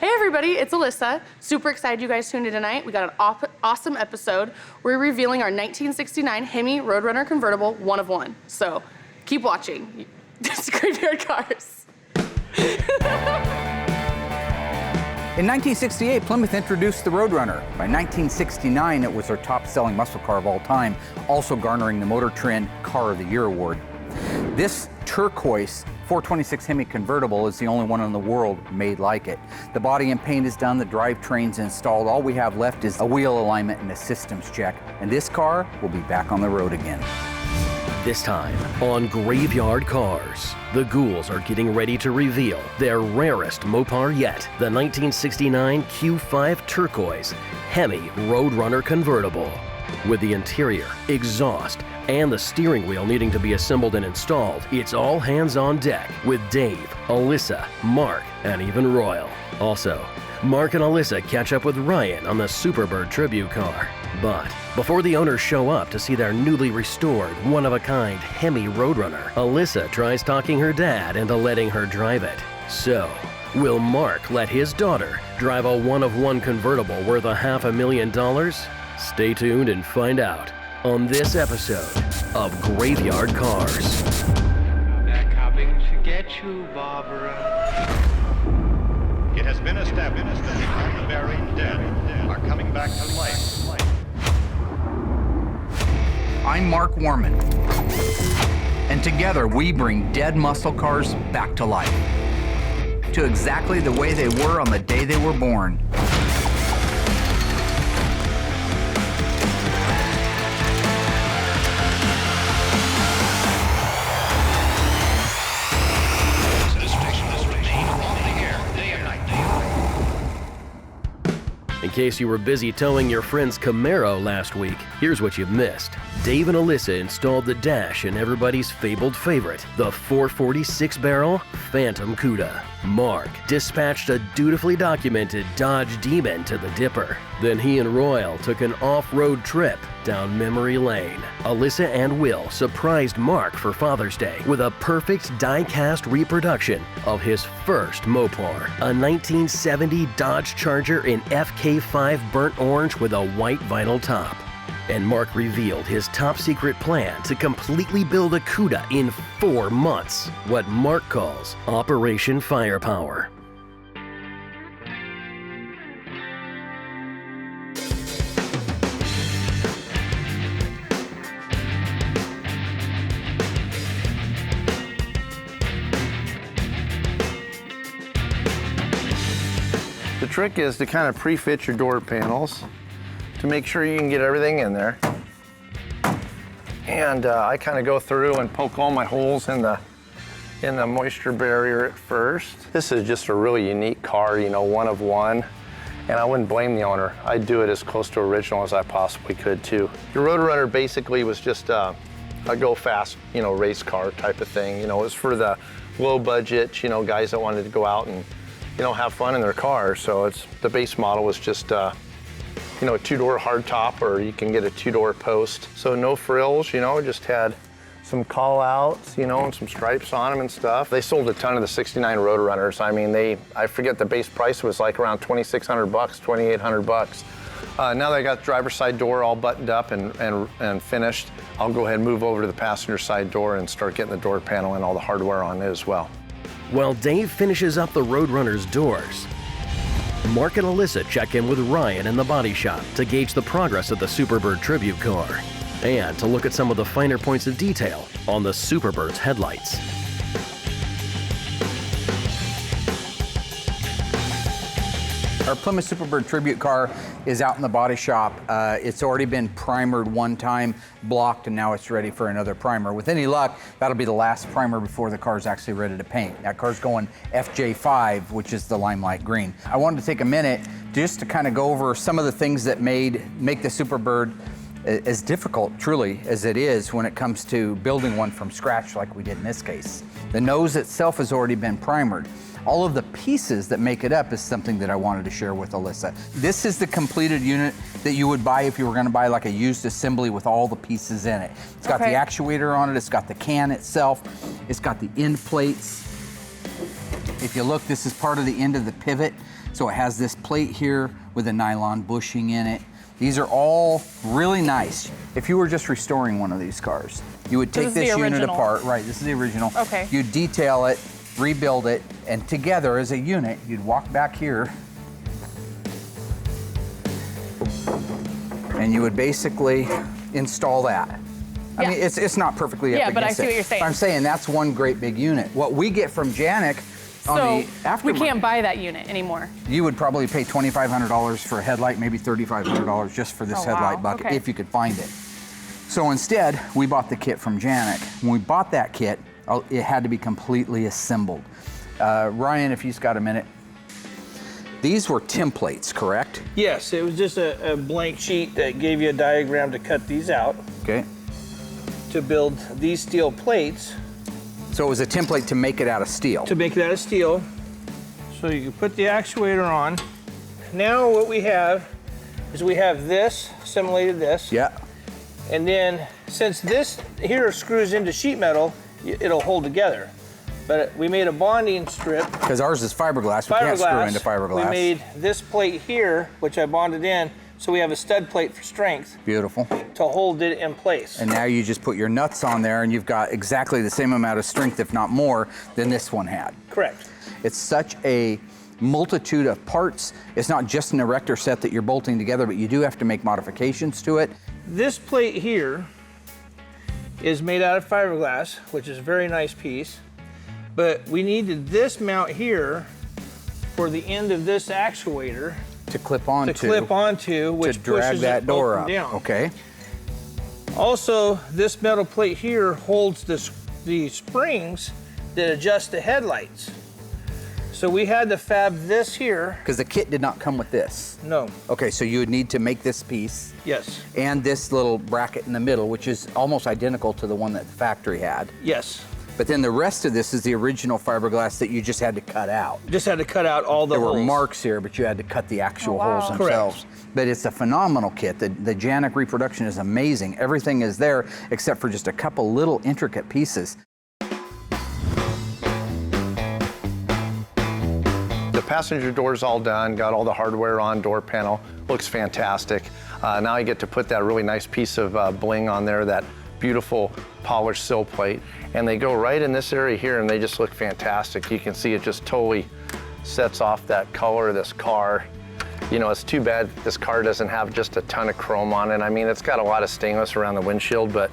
Hey everybody, it's Alyssa. Super excited you guys tuned in tonight. We got an awesome episode. We're revealing our 1969 Hemi Roadrunner convertible, one of one. So keep watching. It's Graveyard Carz. In 1968, Plymouth introduced the Roadrunner. By 1969, it was their top-selling muscle car of all time, also garnering the Motor Trend Car of the Year award. This turquoise 426 Hemi convertible is the only one in the world made like it. The body and paint is done, the drivetrain's installed. All we have left is a wheel alignment and a systems check. And this car will be back on the road again. This time on Graveyard Carz, the ghouls are getting ready to reveal their rarest Mopar yet, the 1969 Q5 Turquoise Hemi Roadrunner convertible. With the interior, exhaust, and the steering wheel needing to be assembled and installed, it's all hands on deck with Dave, Alyssa, Mark, and even Royal. Also, Mark and Alyssa catch up with Ryan on the Superbird tribute car. But before the owners show up to see their newly restored, one-of-a-kind Hemi Roadrunner, Alyssa tries talking her dad into letting her drive it. So, will Mark let his daughter drive a one-of-one convertible worth $500,000? Stay tuned and find out on this episode of Graveyard Carz. They're coming to get you, Barbara. It has been established that the buried dead are coming back to life. I'm Mark Warman, and together we bring dead muscle cars back to life, to exactly the way they were on the day they were born. In case you were busy towing your friend's Camaro last week, here's what you've missed. Dave and Alyssa installed the dash in everybody's fabled favorite, the 446-barrel Phantom Cuda. Mark dispatched a dutifully documented Dodge Demon to the Dipper. Then he and Royal took an off-road trip down memory lane. Alyssa and Will surprised Mark for Father's Day with a perfect die-cast reproduction of his first Mopar, a 1970 Dodge Charger in FK5 burnt orange with a white vinyl top. And Mark revealed his top-secret plan to completely build a Cuda in 4 months, what Mark calls Operation Firepower. The trick is to kind of pre-fit your door panels to make sure you can get everything in there. And I kind of go through and poke all my holes in the moisture barrier at first. This is just a really unique car, you know, one of one. And I wouldn't blame the owner. I'd do it as close to original as I possibly could too. The Roadrunner basically was just a go fast, you know, race car type of thing. You know, it was for the low budget, you know, guys that wanted to go out and, you know, have fun in their car. So the base model was just, you know, a 2-door hardtop, or you can get a 2-door post. So no frills, you know, just had some call outs, you know, and some stripes on them and stuff. They sold a ton of the 69 Roadrunners. I mean, I forget the base price was like around $2,600, $2,800. Now that I got the driver's side door all buttoned up and finished, I'll go ahead and move over to the passenger side door and start getting the door panel and all the hardware on it as well. While Dave finishes up the Roadrunner's doors, Mark and Alyssa check in with Ryan in the body shop to gauge the progress of the Superbird tribute car and to look at some of the finer points of detail on the Superbird's headlights. Our Plymouth Superbird tribute car is out in the body shop. It's already been primered one time, blocked, and now it's ready for another primer. With any luck, that'll be the last primer before the car's actually ready to paint. That car's going FJ5, which is the limelight green. I wanted to take a minute just to kind of go over some of the things that make the Superbird as difficult, truly, as it is when it comes to building one from scratch like we did in this case. The nose itself has already been primered. All of the pieces that make it up is something that I wanted to share with Alyssa. This is the completed unit that you would buy if you were gonna buy like a used assembly with all the pieces in it. It's got the actuator on it, it's got the can itself, it's got the end plates. If you look, this is part of the end of the pivot. So it has this plate here with a nylon bushing in it. These are all really nice. If you were just restoring one of these cars, you would take this unit apart. Right, this is the original. Okay. You'd detail it, rebuild it, and together as a unit, you'd walk back here and you would basically install that. I mean, it's not perfectly up Yeah, but I against see it. what you're saying. I'm saying that's one great big unit. What we get from Janik on So the aftermarket, we can't buy that unit anymore. you would probably pay $2,500 for a headlight, maybe $3,500 just for this Oh, wow. headlight bucket, Okay. if you could find it. So instead, we bought the kit from Janik. When we bought that kit, it had to be completely assembled. Ryan, if you've got a minute. These were templates, correct? Yes, it was just a blank sheet that gave you a diagram to cut these out Okay. to build these steel plates So it was a template to make it out of steel. to make it out of steel. So you can put the actuator on. Now what we have is we have this, simulated this. Yeah. And then since this here screws into sheet metal, it'll hold together. But we made a bonding strip. Because ours is fiberglass. We can't screw into fiberglass. We made this plate here, which I bonded in, so we have a stud plate for strength Beautiful. to hold it in place. And now you just put your nuts on there and you've got exactly the same amount of strength, if not more, than this one had. Correct. It's such a multitude of parts. It's not just an erector set that you're bolting together, but you do have to make modifications to it. This plate here is made out of fiberglass, which is a very nice piece. But we needed this mount here for the end of this actuator To clip onto. which to drag pushes that it door up up. and down. Okay. Also, this metal plate here holds the springs that adjust the headlights. So we had to fab this here. Because the kit did not come with this. No, Okay, so you would need to make this piece yes, and this little bracket in the middle, which is almost identical to the one that the factory had. yes. But then the rest of this is the original fiberglass that you just had to cut out. Just had to cut out all the There were holes. marks here, but you had to cut the actual wow. holes Correct. themselves. But it's a phenomenal kit. The Janik reproduction is amazing. Everything is there except for just a couple little intricate pieces. The passenger door's all done, got all the hardware on, door panel, looks fantastic. Now I get to put that really nice piece of bling on there, that beautiful polished sill plate. And they go right in this area here and they just look fantastic. You can see it just totally sets off that color of this car. You know, it's too bad this car doesn't have just a ton of chrome on it. I mean, it's got a lot of stainless around the windshield, but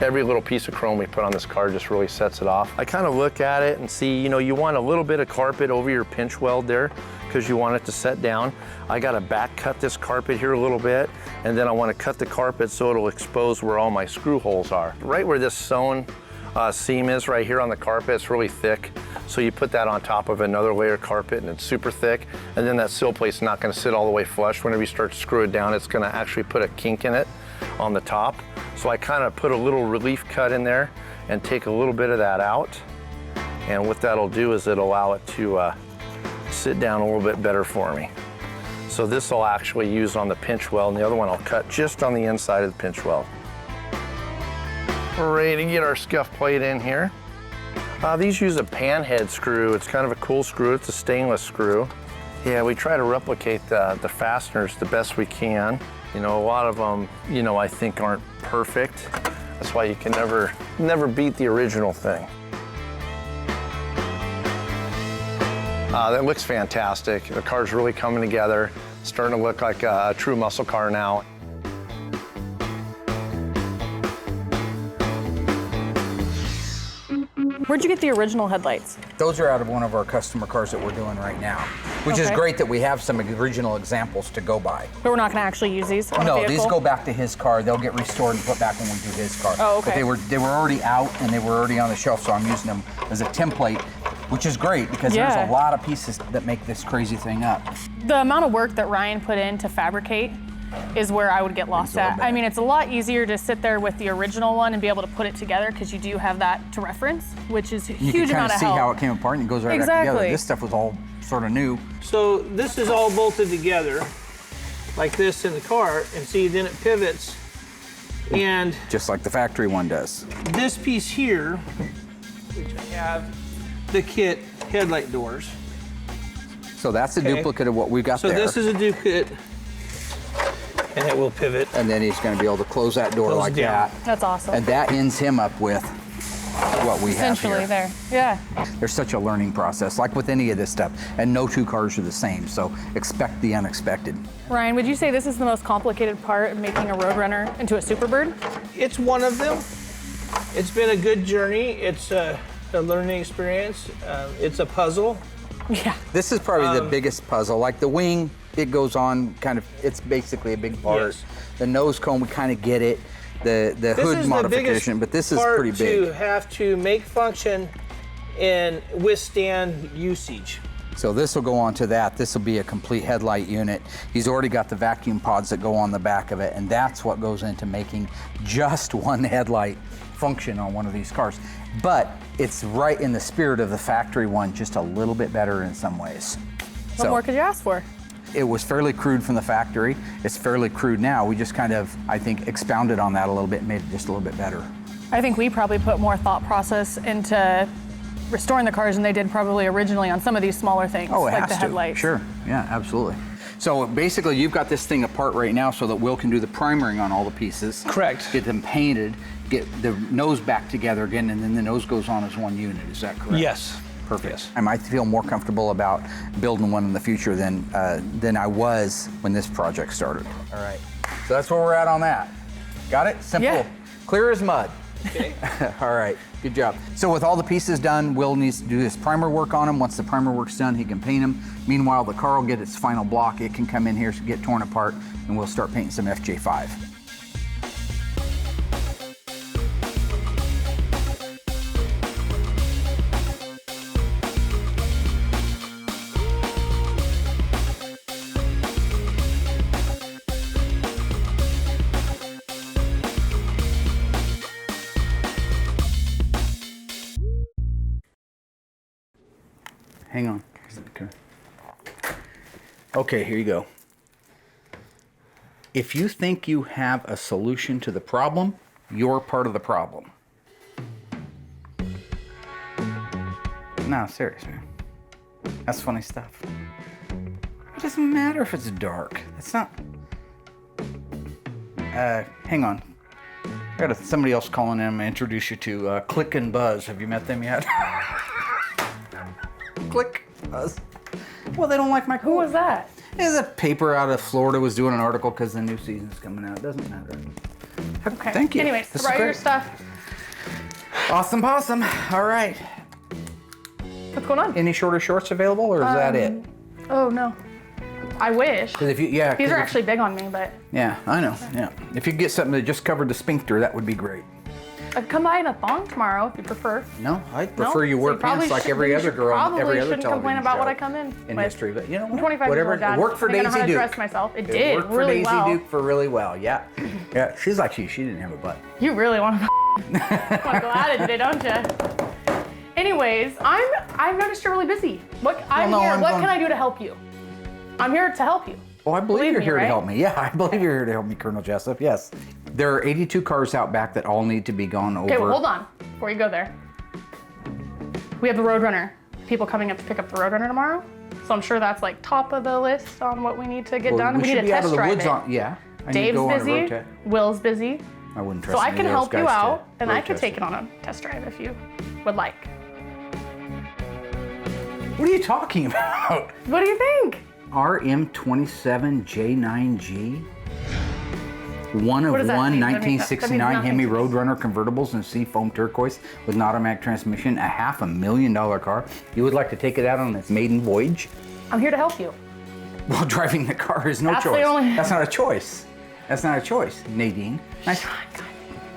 every little piece of chrome we put on this car just really sets it off. I kind of look at it and see, you know, you want a little bit of carpet over your pinch weld there because you want it to set down. I got to back cut this carpet here a little bit, and then I want to cut the carpet so it'll expose where all my screw holes are. Right where this sewn seam is right here on the carpet, it's really thick. So you put that on top of another layer of carpet and it's super thick. And then that sill plate's not gonna sit all the way flush. Whenever you start to screw it down, it's gonna actually put a kink in it on the top. So I kind of put a little relief cut in there and take a little bit of that out. And what that'll do is it'll allow it to sit down a little bit better for me. So this will actually use on the pinch weld, and the other one I'll cut just on the inside of the pinch weld. We're ready to get our scuff plate in here. These use a pan head screw. It's kind of a cool screw. It's a stainless screw. Yeah, we try to replicate the fasteners the best we can. You know, a lot of them, you know, I think aren't perfect. That's why you can never beat the original thing. That looks fantastic. The car's really coming together. It's starting to look like a true muscle car now. Where'd you get the original headlights? Those are out of one of our customer cars that we're doing right now, which is Okay. great that we have some original examples to go by. But we're not gonna actually use these on the No, vehicle? these go back to his car. They'll get restored and put back when we do his car. Oh, okay. But they were already out and they were already on the shelf, so I'm using them as a template, which is great because Yeah. there's a lot of pieces that make this crazy thing up. The amount of work that Ryan put in to fabricate is where I would get lost at. I mean, it's a lot easier to sit there with the original one and be able to put it together because you do have that to reference, which is a You huge can kind amount of of see help. how it came apart and it goes right back together. Exactly. This stuff was all sort of new. So this is all bolted together like this in the car, and see, then it pivots. And Just like the factory one does. this piece here, which I have the kit headlight doors. So that's a duplicate of what we've got so there. this is a duplicate, and it will pivot. And then he's going to be able to close that door Close like down. that. That's awesome. And that ends him up with what we have Essentially here. there. Yeah. There's such a learning process, like with any of this stuff, and no two cars are the same, so expect the unexpected. Ryan, would you say this is the most complicated part of making a Roadrunner into a Superbird? It's one of them. It's been a good journey. It's a learning experience. It's a puzzle. Yeah. This is probably the biggest puzzle. Like the wing, it goes on kind of, it's basically a big part. Yes. The nose cone, we kind of get it. The This hood is modification, but this is pretty to big. have to make function and withstand usage. So this will go on to that. This will be a complete headlight unit. He's already got the vacuum pods that go on the back of it, and that's what goes into making just one headlight function on one of these cars. But it's right in the spirit of the factory one, just a little bit better in some ways. What more could you ask for? It was fairly crude from the factory. It's fairly crude now. We just kind of, I think, expounded on that a little bit, made it just a little bit better. I think we probably put more thought process into restoring the cars than they did probably originally on some of these smaller things, Oh, it like has the to. headlights. Sure, yeah, absolutely. So basically, you've got this thing apart right now so that Will can do the primering on all the pieces. Correct. Get them painted, get the nose back together again, and then the nose goes on as one unit. Is that correct? Yes. Perfect. Yes. I might feel more comfortable about building one in the future than I was when this project started. All right. So that's where we're at on that. Got it? Simple. Yeah. Clear as mud. Okay. All right. Good job. So with all the pieces done, Will needs to do his primer work on them. Once the primer work's done, he can paint them. Meanwhile, the car will get its final block. It can come in here, get torn apart, and we'll start painting some FJ5. Hang on. Okay, here you go. If you think you have a solution to the problem, you're part of the problem. No, serious, man. That's funny stuff. It doesn't matter if it's dark. It's not. Hang on. I got somebody else calling in. I'm gonna introduce you to Click and Buzz. Have you met them yet? Click, Buzz. Well, they don't like my. Who was that? There's a paper out of Florida was doing an article because the new season's coming out. It doesn't matter. Okay. Thank you. Anyways, This is write your great. stuff. Awesome possum. All right. What's going on? Any shorter shorts available, or is that it? Oh no. I wish. 'Cause if you, yeah. These 'cause are if- actually big on me, but Yeah, I know. Yeah. If you could get something that just covered the sphincter, that would be great. I could come by in a thong tomorrow if you prefer. No, I No? prefer you So wear you probably pants like should- every you other should- girl on every probably other shouldn't complain television about what show I come in with. history. But you know I'm what? 25 Whatever. years old, Dad. It worked for I think I know Daisy how to Duke. dress myself. It It did worked for really Daisy well. Duke for really well. Yeah. Yeah. She's like she didn't have a butt. You really want to want to go at it today, don't you? Anyways, I've noticed you're really busy. What I'm no, here. I'm What going- can I do to help you? I'm here to help you. Oh, I believe you're me, here to right? help me. Yeah, I believe you're here to help me, Colonel Jessup. Yes. There are 82 cars out back that all need to be gone over. Okay, well, hold on before you go there. We have the Roadrunner. People coming up to pick up the Roadrunner tomorrow. So I'm sure that's like top of the list on what we need to get Well, done. we We should need to be out test of the drive woods it. on. Yeah. I need to Dave's go on a road busy. test. Will's busy. I wouldn't trust So I any can of those help you guys to out, and I road could test take it. it on a test drive if you would like. What are you talking about? What do you think? RM27J9G? One of What does that one mean? That means 1969 nothing Hemi to me. Roadrunner convertibles in seafoam turquoise with an automatic transmission, a $500,000 car. You would like to take it out on its maiden voyage? I'm here to help you. Well, driving the car is no That's the choice. only- That's not a choice. That's not a choice, Nadine. Nice.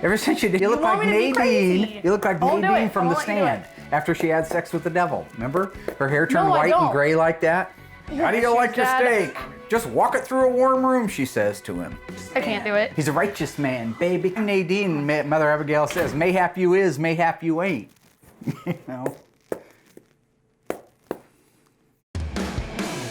Ever since you did, you look want like me to be Nadine. crazy. You look like I'll do Nadine it. from I'll The let you do Stand after she had sex with the devil. Remember? Her hair turned No, I white and don't. gray like that. How do you She's like your dead. steak? Just walk it through a warm room, she says to him. I can't do it. He's a righteous man, baby. Nadine, Mother Abigail says, mayhap you is, mayhap you ain't. You know?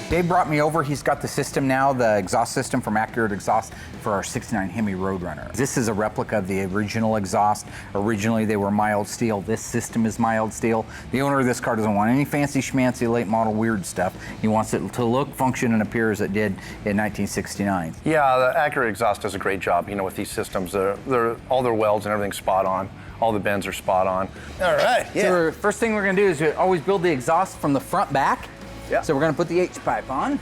Dave brought me over. He's got the system now, the exhaust system from Accurate Exhaust for our 69 Hemi Roadrunner. This is a replica of the original exhaust. Originally, they were mild steel. This system is mild steel. The owner of this car doesn't want any fancy schmancy late model weird stuff. He wants it to look, function, and appear as it did in 1969. Yeah, the Accurate Exhaust does a great job, with these systems. They're all their welds and everything's spot on. All the bends are spot on. All right, yeah. So first thing we're gonna do is always build the exhaust from the front back. Yeah. So we're gonna put the H-pipe on.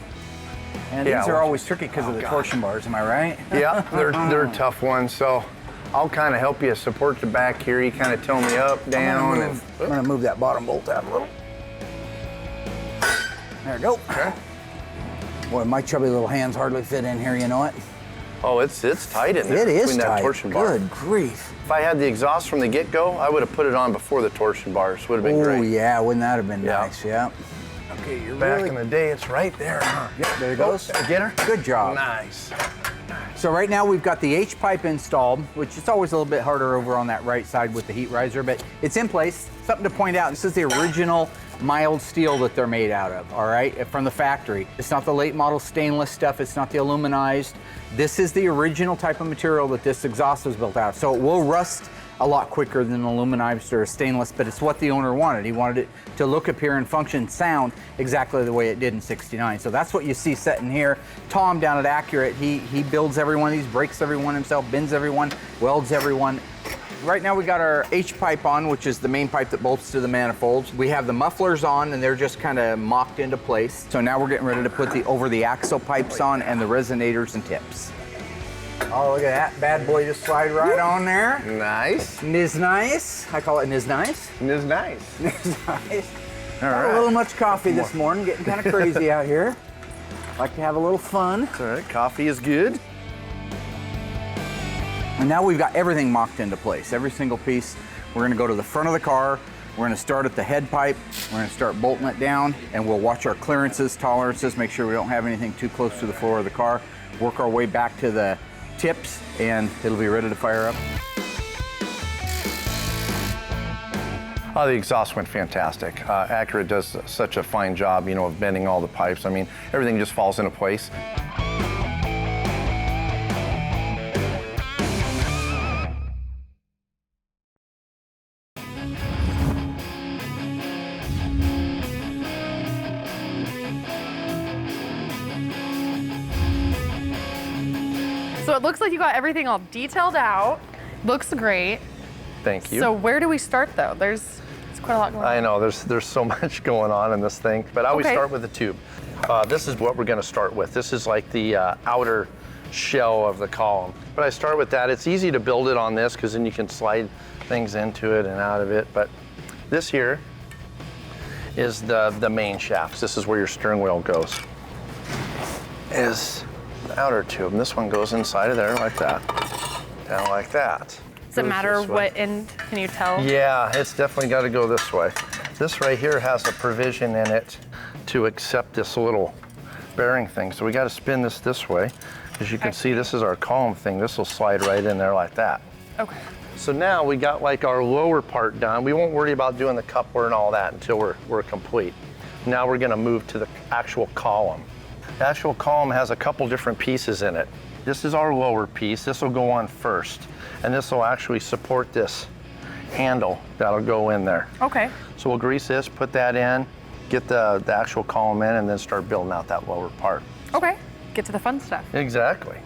And these are always tricky because of the torsion bars, am I right? Yeah, they're tough ones, so I'll kind of help you support the back here. You kind of tell me up, down, I'm gonna move that bottom bolt out a little. There we go. Okay. Boy, my chubby little hands hardly fit in here, you know it? Oh, it's tight in there. It is between that tight. torsion bar. Good grief. If I had the exhaust from the get-go, I would have put it on before the torsion bars. Would have been great. Oh yeah, wouldn't that have been Yeah. nice? Yeah. Okay, you're Back really... in the day, it's right there, huh? Yep, there it goes. Get her? Good job. Nice. So right now we've got the H-pipe installed, which is always a little bit harder over on that right side with the heat riser, but it's in place. Something to point out, this is the original mild steel that they're made out of, all right, from the factory. It's not the late model stainless stuff, it's not the aluminized. This is the original type of material that this exhaust was built out of. So it will rust a lot quicker than aluminized or stainless, but it's what the owner wanted. He wanted it to look, appear, and function, sound exactly the way it did in '69. So that's what you see sitting here. Tom down at Accurate, he builds every one of these, breaks every one himself, bends every one, welds every one. Right now we got our H-pipe on, which is the main pipe that bolts to the manifolds. We have the mufflers on and they're just kind of mocked into place. So now we're getting ready to put the over the axle pipes on and the resonators and tips. Oh, look at that bad boy just slide right on there. Nice. Niz nice. I call it niz nice. It's nice. Niz nice. All Got right. a little much coffee this morning, getting kind of crazy out here. Like to have a little fun. All right, coffee is good. And now we've got everything mocked into place, every single piece. We're gonna go to the front of the car. We're gonna start at the head pipe. We're gonna start bolting it down and we'll watch our clearances, tolerances, make sure we don't have anything too close to the floor of the car. Work our way back to the tips and it'll be ready to fire up. Oh, the exhaust went fantastic. Accurate does such a fine job, of bending all the pipes. I mean, everything just falls into place. So it looks like you got everything all detailed out. Looks great. Thank you. So where do we start though? There's quite a lot going on. I know, there's so much going on in this thing, but I always Okay. start with the tube. This is what we're gonna start with. This is like the outer shell of the column. But I start with that. It's easy to build it on this because then you can slide things into it and out of it. But this here is the main shaft. This is where your steering wheel goes. Is the outer tube. And this one goes inside of there like that, down like that. Does it matter what end? Can you tell? Yeah, it's definitely got to go this way. This right here has a provision in it to accept this little bearing thing. So we got to spin this way. As you can see, this is our column thing. This will slide right in there like that. Okay. So now we got like our lower part done. We won't worry about doing the coupler and all that until we're complete. Now we're going to move to the actual column. The actual column has a couple different pieces in it. This is our lower piece. This will go on first. And this will actually support this handle that'll go in there. Okay. So we'll grease this, put that in, get the actual column in, and then start building out that lower part. Okay. Get to the fun stuff. Exactly.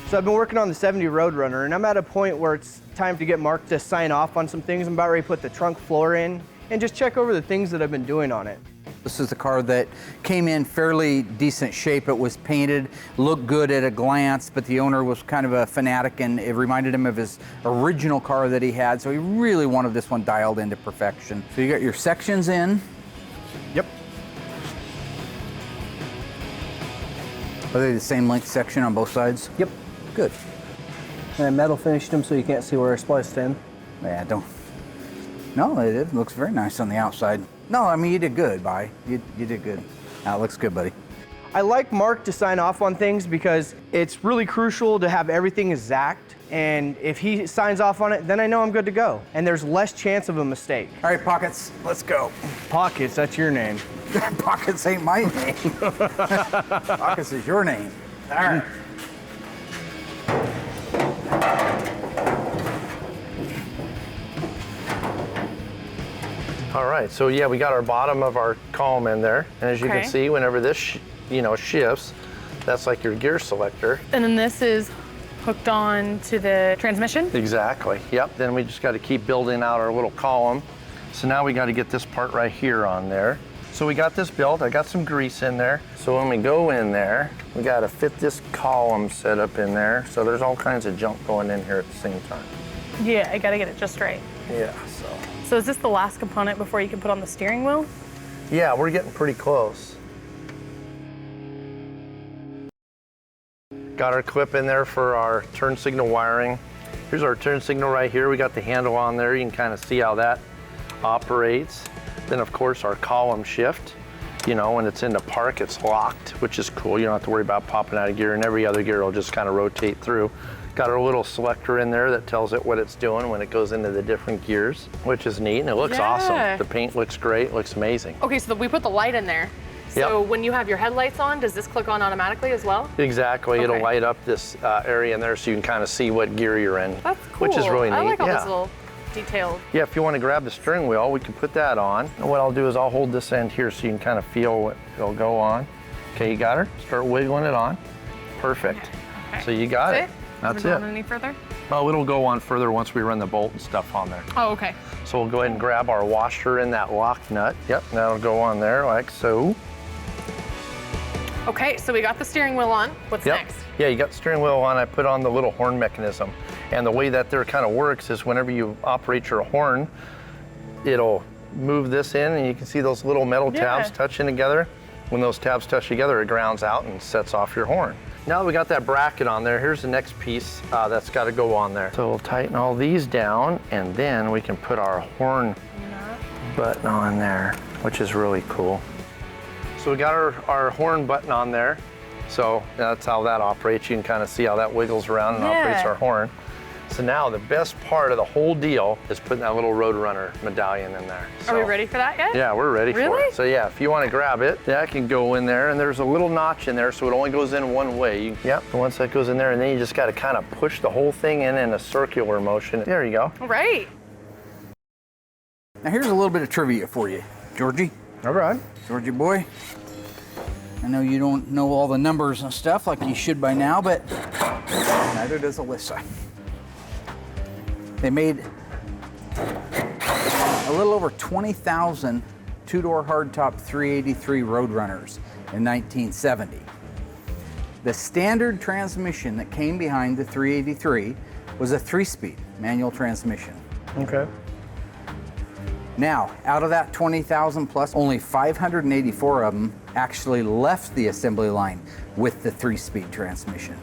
So I've been working on the 70 Roadrunner, and I'm at a point where it's time to get Mark to sign off on some things. I'm about ready to put the trunk floor in and just check over the things that I've been doing on it. This is a car that came in fairly decent shape. It was painted, looked good at a glance, but the owner was kind of a fanatic and it reminded him of his original car that he had, so he really wanted this one dialed into perfection. So you got your sections in. Yep. Are they the same length section on both sides? Yep. Good. And I metal finished them so you can't see where I spliced in. Yeah, don't. No, it looks very nice on the outside. No, I mean, you did good, Vi. You did good. That looks good, buddy. I like Mark to sign off on things because it's really crucial to have everything exact. And if he signs off on it, then I know I'm good to go. And there's less chance of a mistake. All right, Pockets, let's go. Pockets, that's your name. Pockets ain't my name. Pockets is your name. All right. All right, so yeah, we got our bottom of our column in there. And as you can see, whenever this, shifts, that's like your gear selector. And then this is hooked on to the transmission? Exactly, yep. Then we just got to keep building out our little column. So now we got to get this part right here on there. So we got this built, I got some grease in there. So when we go in there, we got to fit this column set up in there. So there's all kinds of junk going in here at the same time. Yeah, I gotta get it just right. Yeah, So is this the last component before you can put on the steering wheel? Yeah, we're getting pretty close. Got our clip in there for our turn signal wiring. Here's our turn signal right here. We got the handle on there. You can kind of see how that operates. Then of course our column shift. When it's into park, it's locked, which is cool. You don't have to worry about popping out of gear, and every other gear will just kind of rotate through. Got our little selector in there that tells it what it's doing when it goes into the different gears, which is neat, and it looks awesome. The paint looks great, looks amazing. Okay, so we put the light in there. So when you have your headlights on, does this click on automatically as well? Exactly, it'll light up this area in there so you can kind of see what gear you're in. That's cool. Which is really neat. I like all this little detailed. Yeah, if you want to grab the steering wheel, we can put that on. And what I'll do is I'll hold this end here so you can kind of feel what it'll go on. Okay, you got her? Start wiggling it on. Perfect. Okay. So you got it. That's it. On any further? Oh, it'll go on further once we run the bolt and stuff on there. Oh, okay. So we'll go ahead and grab our washer in that lock nut. Yep, that'll go on there like so. Okay, so we got the steering wheel on. What's next? Yeah, you got the steering wheel on. I put on the little horn mechanism. And the way that there kind of works is whenever you operate your horn, it'll move this in and you can see those little metal tabs touching together. When those tabs touch together, it grounds out and sets off your horn. Now that we got that bracket on there, here's the next piece that's got to go on there. So we'll tighten all these down and then we can put our horn button on there, which is really cool. So we got our horn button on there. So that's how that operates. You can kind of see how that wiggles around and operates our horn. So now the best part of the whole deal is putting that little Roadrunner medallion in there. So, are we ready for that yet? Yeah, we're ready for it. So yeah, if you want to grab it, that can go in there, and there's a little notch in there, so it only goes in one way. Yep, once that goes in there, and then you just got to kind of push the whole thing in a circular motion. There you go. All right. Now here's a little bit of trivia for you, Georgie. All right. Georgie boy. I know you don't know all the numbers and stuff like you should by now, but neither does Alyssa. They made a little over 20,000 two-door hardtop 383 Roadrunners in 1970. The standard transmission that came behind the 383 was a 3-speed manual transmission. Okay. Now, out of that 20,000 plus, only 584 of them actually left the assembly line with the 3-speed transmission.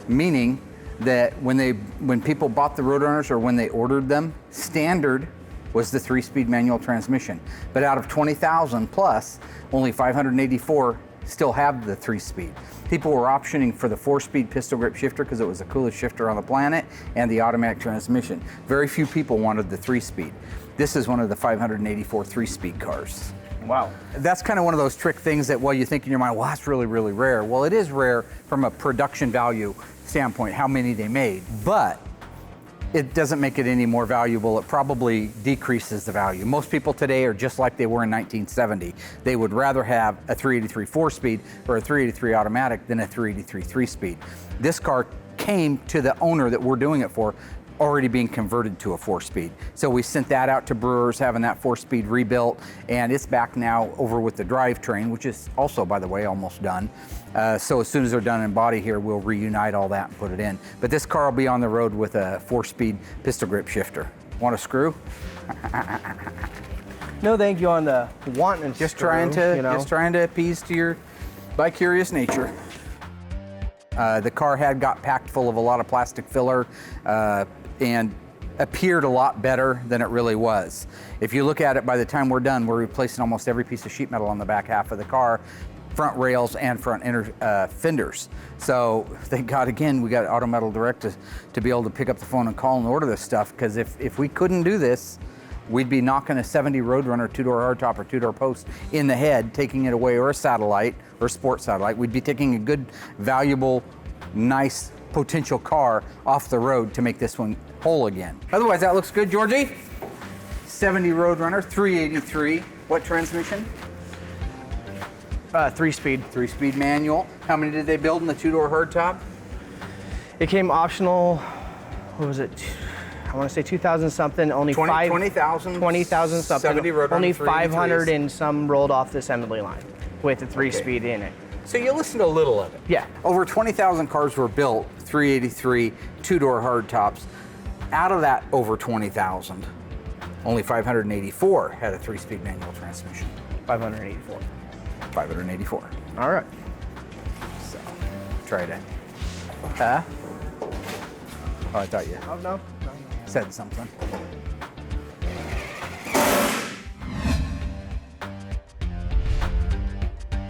Meaning that when people bought the Roadrunners or when they ordered them, standard was the 3-speed manual transmission. But out of 20,000 plus, only 584 still have the 3-speed. People were optioning for the 4-speed pistol grip shifter because it was the coolest shifter on the planet, and the automatic transmission. Very few people wanted the 3-speed. This is one of the 584 3-speed cars. Wow. That's kind of one of those trick things that, well, you think in your mind, well, that's really, really rare. Well, it is rare from a production value standpoint, how many they made, but it doesn't make it any more valuable. It probably decreases the value. Most people today are just like they were in 1970. They would rather have a 383 4-speed or a 383 automatic than a 383 3-speed. This car came to the owner that we're doing it for already being converted to a 4-speed. So we sent that out to brewers, having that 4-speed rebuilt, and it's back now over with the drivetrain, which is also, by the way, almost done. So as soon as they're done in body here, we'll reunite all that and put it in. But this car will be on the road with a 4-speed pistol grip shifter. Want a screw? No, thank you on the wanting to. Just trying to appease to your bi-curious nature. The car got packed full of a lot of plastic filler and appeared a lot better than it really was. If you look at it, by the time we're done, we're replacing almost every piece of sheet metal on the back half of the car. front rails and front fenders. So thank God, again, we got Auto Metal Direct to be able to pick up the phone and call and order this stuff, because if we couldn't do this, we'd be knocking a 70 Roadrunner 2-door hardtop or 2-door post in the head, taking it away, or a satellite, or sport satellite. We'd be taking a good, valuable, nice, potential car off the road to make this one whole again. Otherwise, that looks good, Georgie. 70 Roadrunner, 383. What transmission? 3-speed. 3-speed manual. How many did they build in the 2-door hardtop? It came optional, what was it? I want to say 2000 something, only 20,000 something, 70 Roadrunner, only 383s. 500 and some rolled off the assembly line with a 3-speed in it. So you listened to a little of it. Yeah. Over 20,000 cars were built, 383 2-door hardtops. Out of that over 20,000, only 584 had a 3-speed manual transmission. 584. 584. All right. So, try it. Huh? Oh, I thought you Oh, no. said something.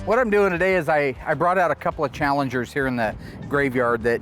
What I'm doing today is I brought out a couple of challengers here in the graveyard that,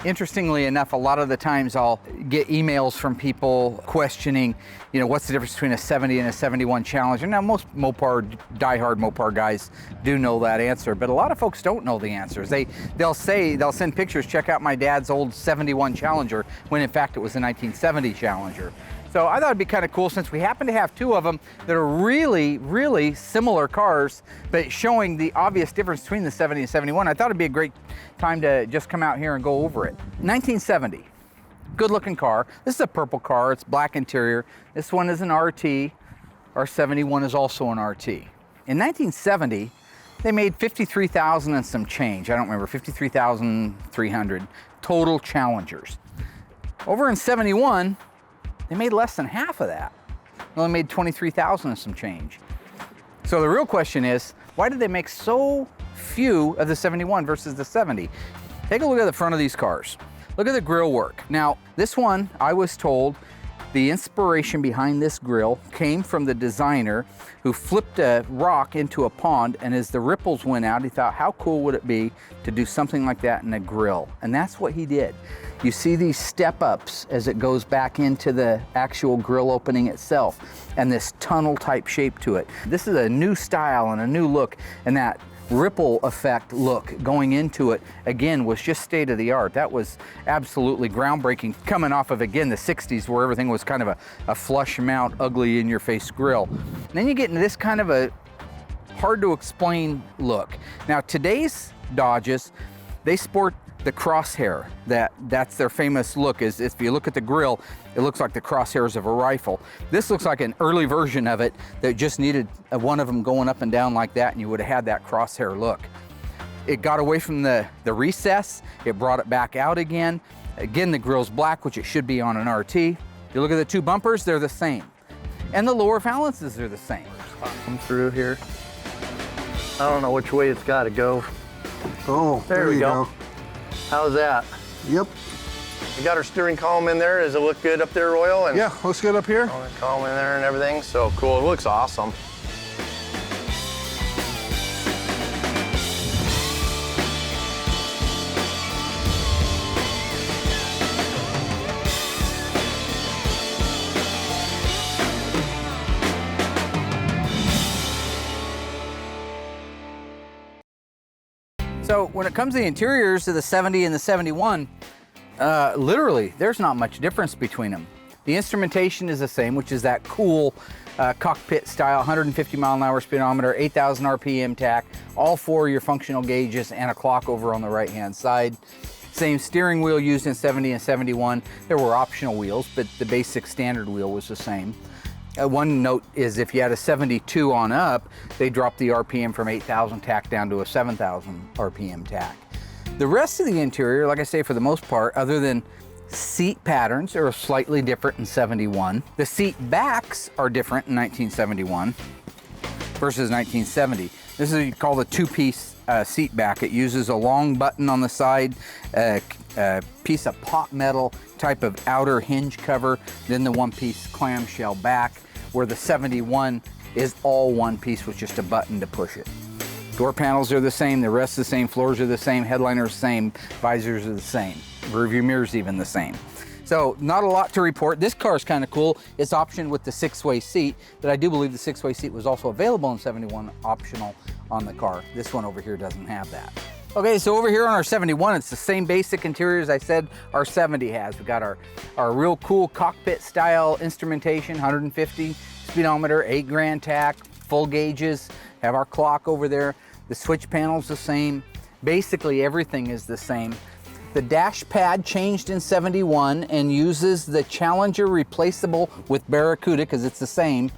interestingly enough, a lot of the times I'll get emails from people questioning, you know, what's the difference between a 70 and a 71 Challenger. Now, most Mopar, diehard Mopar guys do know that answer, but a lot of folks don't know the answers. They'll send pictures, check out my dad's old 71 Challenger, when in fact it was a 1970 Challenger. So I thought it'd be kind of cool, since we happen to have two of them that are really, really similar cars, but showing the obvious difference between the 70 and 71. I thought it'd be a great time to just come out here and go over it. 1970, good looking car. This is a purple car, it's black interior. This one is an RT. Our 71 is also an RT. In 1970, they made 53,000 and some change. I don't remember, 53,300 total Challengers. Over in 71, they made less than half of that. They only made 23,000 and some change. So the real question is, why did they make so few of the 71 versus the 70? Take a look at the front of these cars. Look at the grille work. Now, this one, I was told, the inspiration behind this grille came from the designer who flipped a rock into a pond, and as the ripples went out, he thought, how cool would it be to do something like that in a grille? And that's what he did. You see these step-ups as it goes back into the actual grille opening itself, and this tunnel type shape to it. This is a new style and a new look, and that ripple effect look going into it, again, was just state of the art. That was absolutely groundbreaking, coming off of, again, the 60s, where everything was kind of a flush mount, ugly in your face grille. And then you get into this kind of a hard to explain look. Now, today's Dodges, they sport the crosshair. That's their famous look, is if you look at the grille, it looks like the crosshairs of a rifle. This looks like an early version of it that just needed one of them going up and down like that, and you would have had that crosshair look. It got away from the recess, it brought it back out again. Again, the grille's black, which it should be on an RT. You look at the two bumpers, they're the same. And the lower valances are the same. Come through here. I don't know which way it's got to go. Oh, There we you go. How's that? Yep. We got our steering column in there. Does it look good up there, Royal? And Yeah, looks good up here. column in there and everything. So cool. It looks awesome. So when it comes to the interiors of the 70 and the 71, literally, there's not much difference between them. The instrumentation is the same, which is that cool cockpit style, 150 mile an hour speedometer, 8,000 RPM tach, all four of your functional gauges, and a clock over on the right-hand side. Same steering wheel used in 70 and 71. There were optional wheels, but the basic standard wheel was the same. One note is if you had a 72 on up, they dropped the RPM from 8,000 tach down to a 7,000 RPM tach. The rest of the interior, like I say, for the most part, other than seat patterns, are slightly different in 71. The seat backs are different in 1971 versus 1970. This is what you call the two-piece seat back. It uses a long button on the side, a piece of pot metal type of outer hinge cover, then the one-piece clamshell back, where the 71 is all one piece with just a button to push it. Door panels are the same, the rest are the same, floors are the same, headliners the same, visors are the same, rear view mirrors even the same. So not a lot to report. This car is kind of cool. It's optioned with the 6-way seat, but I do believe the 6-way seat was also available in 71, optional on the car. This one over here doesn't have that. Okay, so over here on our 71, it's the same basic interior as I said our 70 has. We got our real cool cockpit style instrumentation, 150 speedometer, 8 grand tach, full gauges, have our clock over there. The switch panel's the same. Basically everything is the same. The dash pad changed in 71 and uses the Challenger replaceable with Barracuda, because it's the same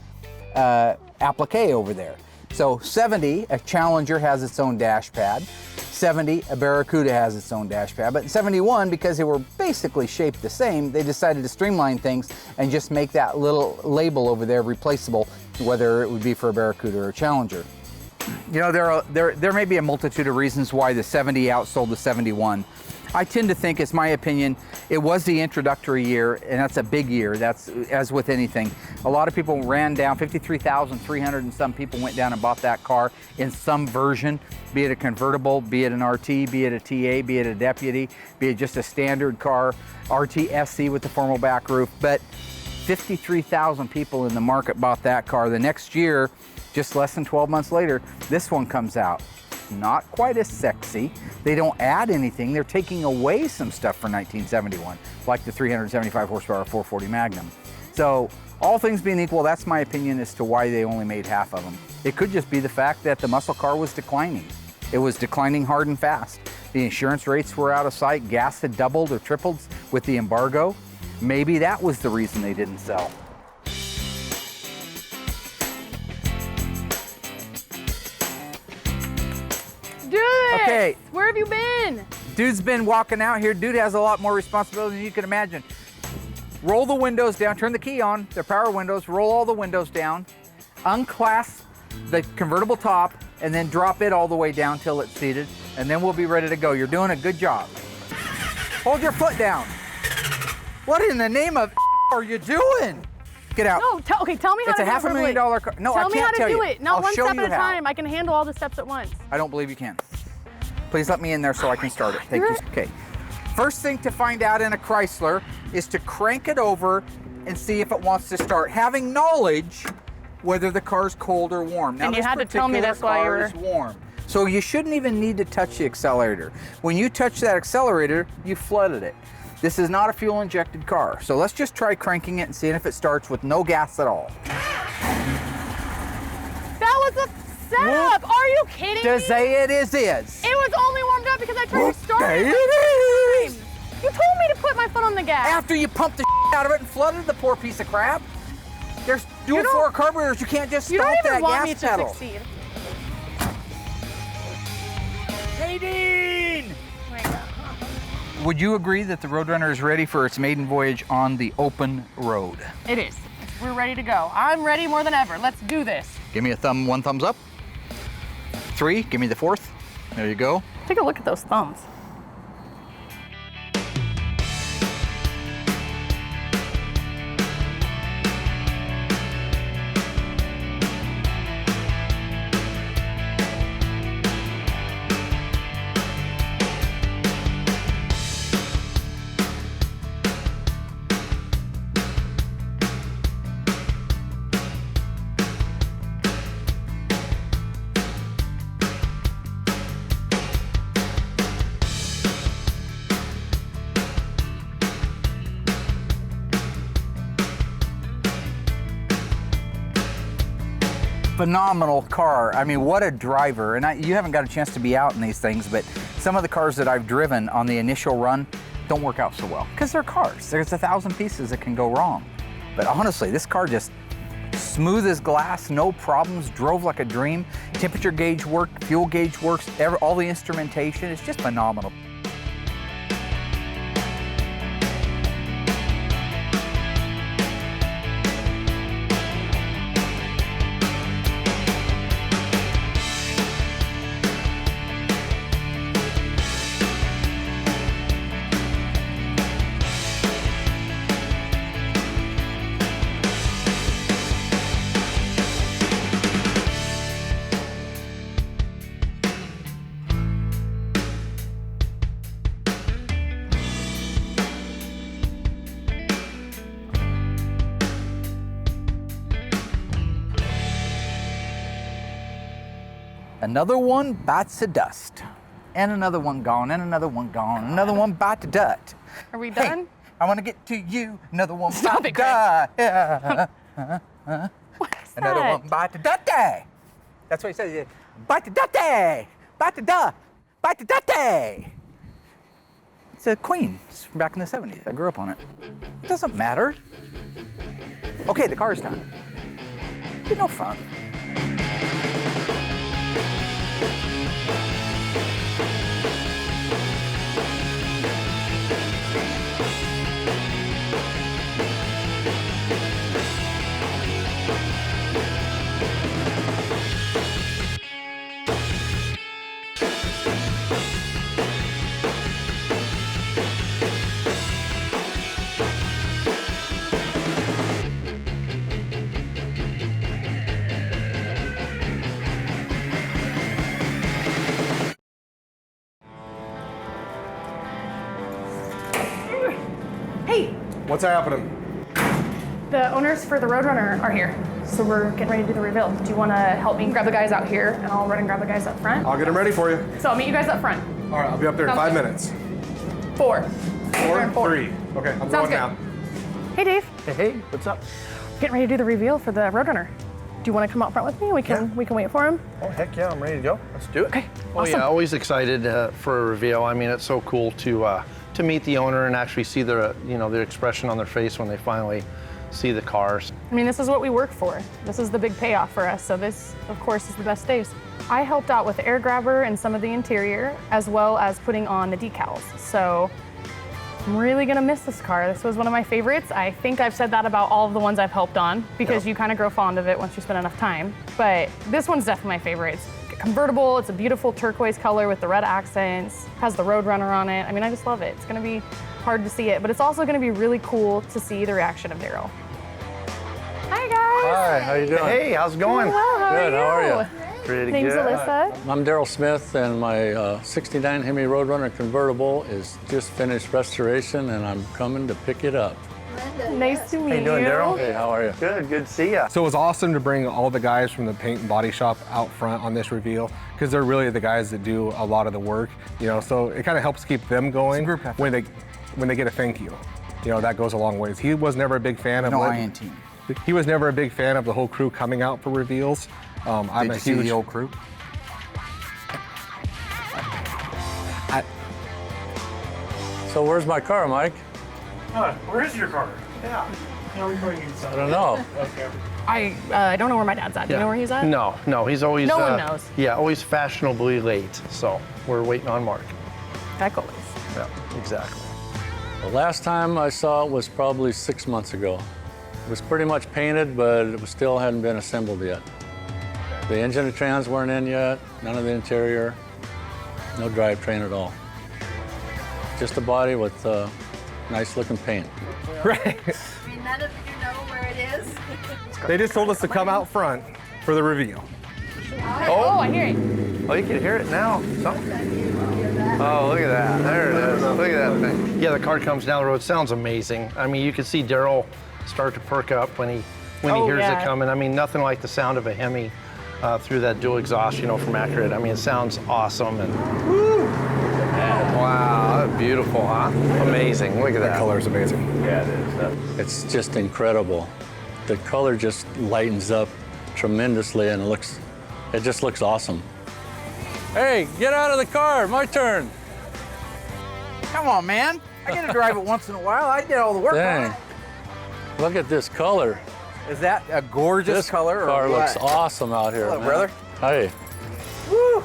applique over there. So 70, a Challenger has its own dash pad. 70, a Barracuda has its own dash pad. But 71, because they were basically shaped the same, they decided to streamline things and just make that little label over there replaceable, whether it would be for a Barracuda or a Challenger. You know, there may be a multitude of reasons why the 70 outsold the 71. I tend to think, it's my opinion, it was the introductory year, and that's a big year. That's as with anything. A lot of people ran down, 53,300 and some people went down and bought that car in some version, be it a convertible, be it an RT, be it a TA, be it a deputy, be it just a standard car, RT SC with the formal back roof. But 53,000 people in the market bought that car. The next year, just less than 12 months later, this one comes out. Not quite as sexy. They don't add anything. They're taking away some stuff for 1971, like the 375 horsepower 440 Magnum. So all things being equal, that's my opinion as to why they only made half of them. It could just be the fact that the muscle car was declining. It was declining hard and fast. The insurance rates were out of sight. Gas had doubled or tripled with the embargo. Maybe that was the reason they didn't sell. Okay. Where have you been? Dude's been walking out here. Dude has a lot more responsibility than you can imagine. Roll the windows down, turn the key on, they're power windows, roll all the windows down, unclasp the convertible top, and then drop it all the way down till it's seated, and then we'll be ready to go. You're doing a good job. Hold your foot down. What in the name of are you doing? Get out. No, okay, tell me how to do it. It's a $500,000 car. No, I tell me how can't to tell do you. it. Not I'll one show step you at a how. time. I can handle all the steps at once. I don't believe you can. Please let me in there so I can start it. Thank you. Okay. First thing to find out in a Chrysler is to crank it over and see if it wants to start, having knowledge whether the car's cold or warm. Now, And you had to tell me this while you were... is warm. So you shouldn't even need to touch the accelerator. When you touch that accelerator, you flooded it. This is not a fuel-injected car. So let's just try cranking it and seeing if it starts with no gas at all. That was a setup! Whoop. Are you kidding me? Say it is. It was only warmed up because I tried to start Okay, it. it is. You told me to put my foot on the gas. After you pumped the out of it and flooded the poor piece of crap. There's dual four carburetors. You can't just You don't stomp even that want me gas to pedal. succeed. Nadine! Oh my God. Would you agree that the Roadrunner is ready for its maiden voyage on the open road? It is. We're ready to go. I'm ready more than ever. Let's do this. Give me a one thumbs up. 3, give me the 4th. There you go. Take a look at those thumbs. Phenomenal car. I mean, what a driver. And you haven't got a chance to be out in these things, but some of the cars that I've driven on the initial run don't work out so well because they're cars. There's 1,000 pieces that can go wrong. But honestly, this car just smooth as glass, no problems, drove like a dream. Temperature gauge worked, fuel gauge works, all the instrumentation. It's just phenomenal. Another one bites the dust. And another one gone, and another one gone. Another one bite the dust. Are we done? Hey, I want to get to you. Another one Stop bite it, the dust. Yeah. What is Another that? one bite the dust. That's what he says. Bite the dust. Bite the dust. Bite the dust. It's a Queen. It's from back in the 70s. I grew up on it. It doesn't matter. Okay, the car's done. It's no fun. Hey, What's happening? the owners for the Roadrunner are here. So we're getting ready to do the reveal. Do you want to help me grab the guys out here, and I'll run and grab the guys up front? I'll get them ready for you. So I'll meet you guys up front. All right, I'll be up there in Sounds 5 good. minutes. 4. Four? 3. Okay, I'm Sounds going good. now. Hey, Dave. Hey, what's up? Getting ready to do the reveal for the Roadrunner. Do you want to come out front with me? We can wait for him. Oh, heck yeah, I'm ready to go. Let's do it. Okay. Oh Awesome. yeah, always excited for a reveal. I mean, it's so cool to meet the owner and actually see their their expression on their face when they finally see the cars. I mean, this is what we work for. This is the big payoff for us. So this, of course, is the best days. I helped out with the air grabber and some of the interior, as well as putting on the decals. So I'm really gonna miss this car. This was one of my favorites. I think I've said that about all of the ones I've helped on, because you kind of grow fond of it once you spend enough time. But this one's definitely my favorite. It's convertible, it's a beautiful turquoise color with the red accents, has the Roadrunner on it. I mean, I just love it. It's gonna be hard to see it, but it's also gonna be really cool to see the reaction of Daryl. Hi guys! Hi, how you doing? Hey, how's it going? Well, how Good, how are you? you? Pretty Name's good. Alyssa. I'm Daryl Smith, and my 69 Hemi Roadrunner convertible is just finished restoration, and I'm coming to pick it up. Nice to meet How you doing, Daryl? Hey, how are you? Good to see ya. So it was awesome to bring all the guys from the paint and body shop out front on this reveal, because they're really the guys that do a lot of the work, so it kind of helps keep them going group effort. when they get a thank you. That goes a long ways. He was never a big fan of No INT. He was never a big fan of the whole crew coming out for reveals. I'm Did a you see huge the old crew? So where's my car, Mike? Where is your car? I don't know. I don't know where my dad's at. Do you know where he's at? No, he's always No one knows. Yeah, always fashionably late. So we're waiting on Mark. Heck always. Yeah, exactly. The last time I saw it was probably 6 months ago. It was pretty much painted, but it still hadn't been assembled yet. The engine and trans weren't in yet, none of the interior, no drivetrain at all. Just a body with nice looking paint. Right. I mean, none of you know where it is. They just told us to come out front for the reveal. Oh, I hear it. Oh, you can hear it now. Oh, look at that. There it is. Look at that thing. Yeah, the car comes down the road. Sounds amazing. I mean, you can see Daryl start to perk up when he hears it coming. I mean, nothing like the sound of a Hemi through that dual exhaust, from Accurate. I mean, it sounds awesome. And wow, that's beautiful, huh? Amazing. Look at that. The color's amazing. Yeah, it is. It's just incredible. The color just lightens up tremendously, and it just looks awesome. Hey, get out of the car, my turn. Come on, man. I get to drive it once in a while. I did all the work on Dang. it. Look at this color. Is that a gorgeous This color? car or looks what? awesome out here, Hello, man. brother. Hey. Woo.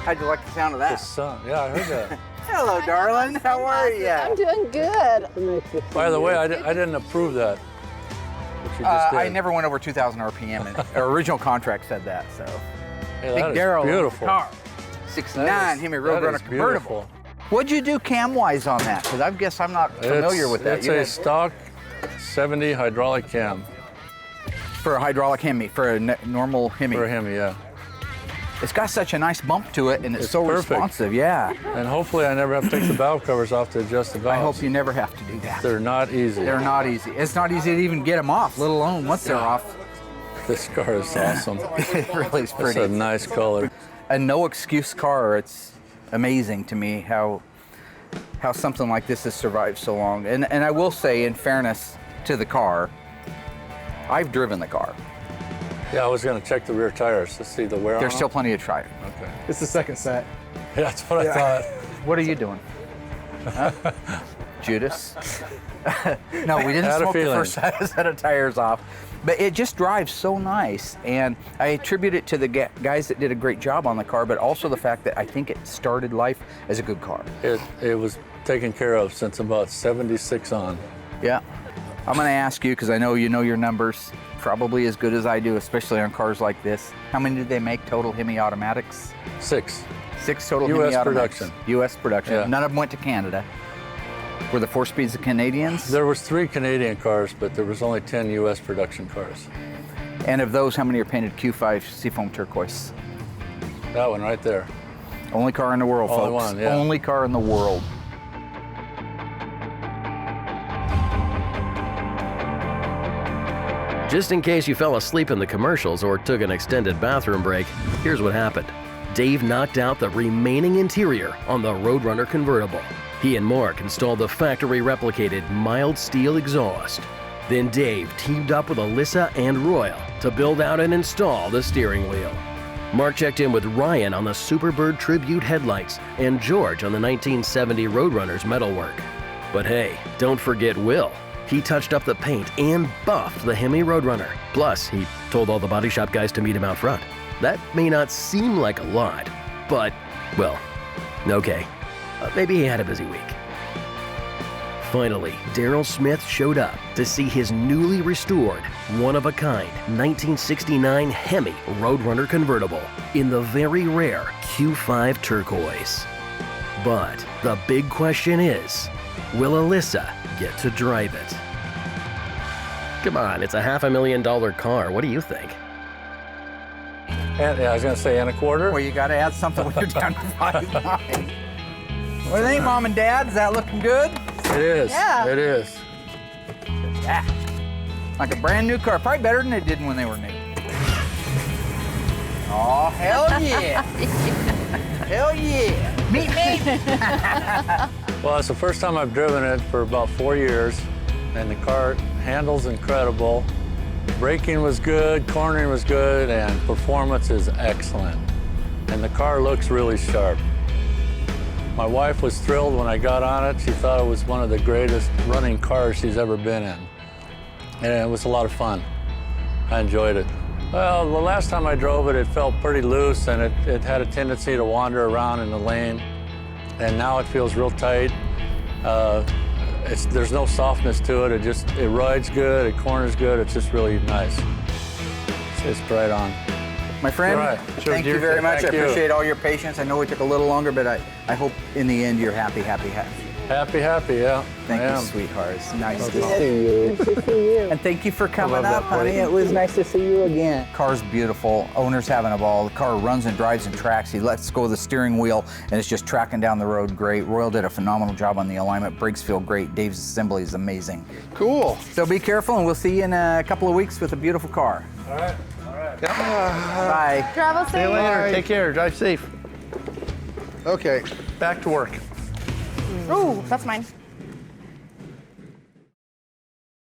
How'd you like the sound of The that? sun. Yeah, I heard that. Hello, darling. How are you? I'm doing good. By the way, I didn't approve that. What you just did. I never went over 2,000 RPM, and our original contract said that. So, Hey, Big that is Daryl, beautiful. car, 69 Hemi That Roadrunner is convertible. beautiful. What'd you do cam-wise on that? Because I guess I'm not familiar with that. It's You a had- stock 70 hydraulic cam for a hydraulic Hemi, for a normal Hemi. for a Hemi, yeah. It's got such a nice bump to it, and it's so perfect. responsive. Yeah. And hopefully I never have to take the valve covers off to adjust the valves. I hope you never have to do that. They're not easy. They're not easy. It's not easy to even get them off, let alone once they're off. This car is awesome. It really is pretty. It's a nice color. A no excuse car. It's amazing to me how something like this has survived so long. And I will say, in fairness to the car, I've driven the car. Yeah, I was going to check the rear tires to see the wear on There's them. still plenty of tire. Okay. It's the second set. Yeah, that's what I thought. What are you doing? Huh? Judas? No, we didn't Had a smoke the feeling. first set of tires off. But it just drives so nice. And I attribute it to the guys that did a great job on the car, but also the fact that I think it started life as a good car. It was taken care of since about 76 on. Yeah. I'm going to ask you, because I know you know your numbers probably as good as I do, especially on cars like this. How many did they make total Hemi automatics? 6. 6 total US Hemi automatics. production. U.S. production. Yeah. None of them went to Canada. Were the 4 speeds the Canadians? There was 3 Canadian cars, but there was only 10 U.S. production cars. And of those, how many are painted Q5 Seafoam Turquoise? That one right there. Only car in the world, Only folks. one, yeah. Only car in the world. Just in case you fell asleep in the commercials or took an extended bathroom break, here's what happened. Dave knocked out the remaining interior on the Roadrunner convertible. He and Mark installed the factory-replicated mild steel exhaust. Then Dave teamed up with Alyssa and Royal to build out and install the steering wheel. Mark checked in with Ryan on the Superbird tribute headlights and George on the 1970 Roadrunner's metalwork. But hey, don't forget Will. He touched up the paint and buffed the Hemi Roadrunner. Plus, he told all the body shop guys to meet him out front. That may not seem like a lot, but, well, okay. Maybe he had a busy week. Finally, Daryl Smith showed up to see his newly restored, one-of-a-kind 1969 Hemi Roadrunner convertible in the very rare Q5 turquoise. But the big question is, will Alyssa get to drive it? Come on, it's a $500,000 car. What do you think? And, yeah, I was going to say, and a quarter. Well, you got to add something when you're down to 5.9. What do you think, Mom and Dad? Is that looking good? It is. Yeah. It is. Yeah. Like a brand new car. Probably better than it did when they were new. Oh, hell yeah. Hell yeah. Meet me. Well, it's the first time I've driven it for about 4 years, and the car handles incredible. Braking was good, cornering was good, and performance is excellent. And the car looks really sharp. My wife was thrilled when I got on it. She thought it was one of the greatest running cars she's ever been in. And it was a lot of fun. I enjoyed it. Well, the last time I drove it, it felt pretty loose, and it had a tendency to wander around in the lane. And now it feels real tight. There's no softness to it. It rides good, it corners good. It's just really nice. It's right on. My friend, All right. Sure, thank you dear. very much. Thank I you. appreciate all your patience. I know it took a little longer, but I hope in the end you're happy, happy, happy. Happy, yeah. Thank I you, am. sweetheart. It's nice to see you. Good to see you. And thank you for coming that up, honey. buddy. It was nice to see you again. Car's beautiful. Owner's having a ball. The car runs and drives and tracks. He lets go of the steering wheel, and it's just tracking down the road great. Royal did a phenomenal job on the alignment. Brakes feel great. Dave's assembly is amazing. Cool. So be careful, and we'll see you in a couple of weeks with a beautiful car. All right. Bye. Travel See you safe. later. Take care. Drive safe. Okay. Back to work. Ooh, that's mine.